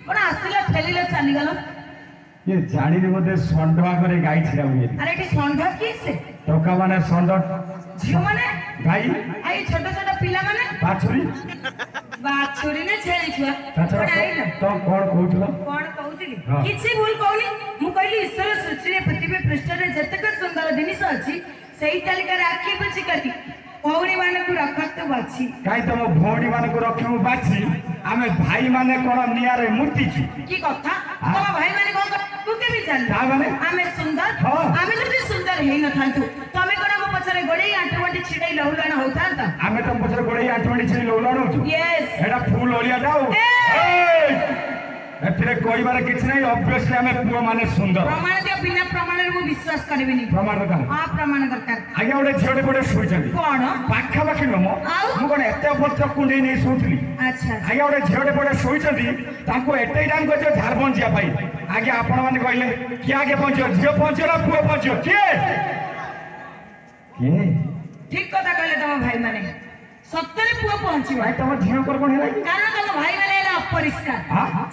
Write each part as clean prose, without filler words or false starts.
कौन आसिला ठेलिला चली गलो ये जानी रे मते संडवा करे गाई छिरा हुए अरे एटी संढ की से टोका माने संड झियो माने गाई आई छोटा छोटा पिला माने बाछुरी ने छेली छुआ कौन कहउछलो कौन कहउतिली किछि भूल कहनी मु कहली ईश्वर सृष्टि रे पृथ्वी पृष्ठ रे जतक सुंदर जिनिस अछि सेही तालिका राखी बुझी करती भौणी माने को रखत बाछि काई तम भौणी माने को रखिमु बाछि आमे भाई माने कोन नियारे मूर्ति छि की कथा तम भाई माने कोन तू के भी जान का माने आमे सुंदर आमे जति सुंदर हेई न थांतु तमे कोन मो पछरे गोडे आंटवंडी छिडै लहुलाना होतांता आमे तम पछरे गोडे आंटवंडी छिडै लहुलाना होछु यस एडा फूल ओलिया जाऊ एथिरे कोई बारे किछ नै ऑब्वियसली हमें पुओ माने सुंदर प्रमाण दे बिना प्रमाण रे मु विश्वास करबिनी प्रमाण दरकार हां प्रमाण दरकार आगे ओडे झेडे पडे सोइछथि कोन पाखा पाखी न मु कोन एते बच्चा कुंडे नै सोथली अच्छा आगे ओडे झेडे पडे सोइछथि ताको एते टाइम को जे झार पहुंचिया पाई आगे आपण माने कहले कि आगे पहुंचियो झियो पहुंचियो ना पुओ पहुंचियो के ठीक कथा कहले तम भाई माने सत्तरे पुओ पहुंचियो भाई तम झियो कर कोन हेला कारण तम भाई माने अपरिष्कार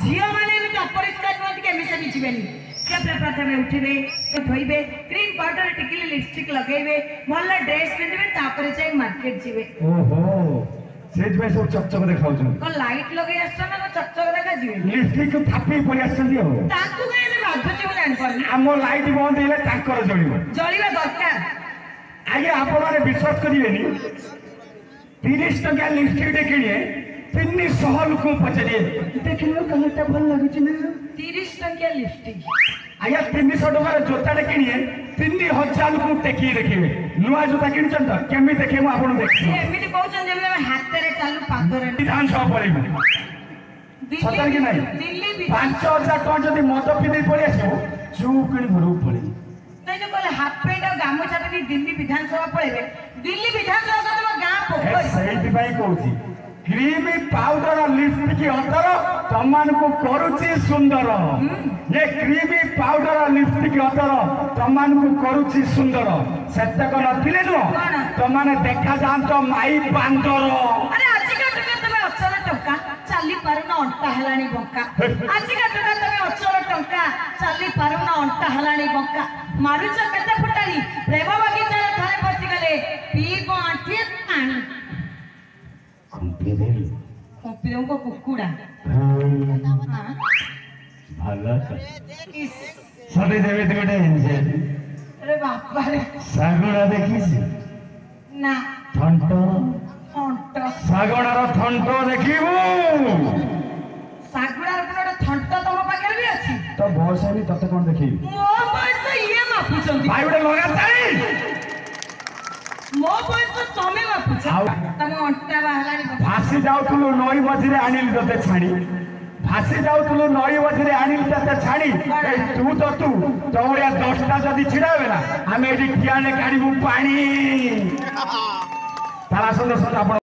झियो माने भी अपरिष्कार नोत के मिसे बिचिबेनी के प्रथमे उठिबे धोइबे क्रीम पाउडर टिकली लिपस्टिक लगाइबे भल ड्रेस पिंदिबे तापर जाय मार्केट जिबे ओहो सेज में सब चकचक देखाउ छ को लाइट लगे आछन ना चकचक देखा जिबे लिपस्टिक थापी पड़ी आछन दियो ताकू गएले बाधुची बोले आन पर हमो लाइट बंद हेले ताकर जळिबो जळिबा दरकार आगे आपण माने विश्वास करिवेनी 30 टका लिपस्टिक दे किनिए 300 लोक पचरिए देखिलो कलरटा भल लागु छ ना 30 टका लिपस्टिक आया 300 टका जोता दे किनिए 3000 लोक टेकी देखिबे नुआ जोता किन छन त केमि देखेमु आपण देखि एमिति कहउछन जे हाथ रे चालू पादरे विधान सभा पळिबो सतर कि नहीं दिल्ली 5000 टका जदी मद पिदे पळि आसो चुकणी भरू पळि नहीं जो कहले हाफ पेंट और गामछा पे दिल्ली विधानसभा पळेबे दिल्ली विधानसभा का तो गां पोखरी सेति भाई कहउची क्रीम पाउडर लिपस्टिक अंतर तमान को करूची सुंदर ये क्रीम पाउडर लिपस्टिक अंतर तमान को करूची सुंदर सेतक नथिले नो तमाने देखा जान तो माई बांदर अरे आज का तमे अक्षर टंका चाली पारुना अंटा हलानी बंका आज का तमे अक्षर टंका चाली पारुना अंटा हलानी बंका मारुच केते फटानी प्रेम बगीचा रे थारे बसी गले पीबो आठी पानी कंपीदेल को कुकुड़ा भला सदी देवी गोटे एंजल अरे बापा रे सागुणा देखिছি ना थंट सागुणार थंट देखिबू सागुणार कोन थंट तम पाखे भी अछि तो बयस भी तते कोन देखि मो बयस ये मापुचंदी भाई उडे लगाताई मो बयस तमे मापुछ तम अंटा बाहलानी फासी जाउथुलु नई मझिरे आनिल तते छाड़ी फासी जाउथुलु नई मझिरे आनिल तते छाड़ी तू तो तू तोड़िया 10टा जदी छिडावेला हमें एठी ठियाने काढिबू पानी तारा सुंदर सुंदर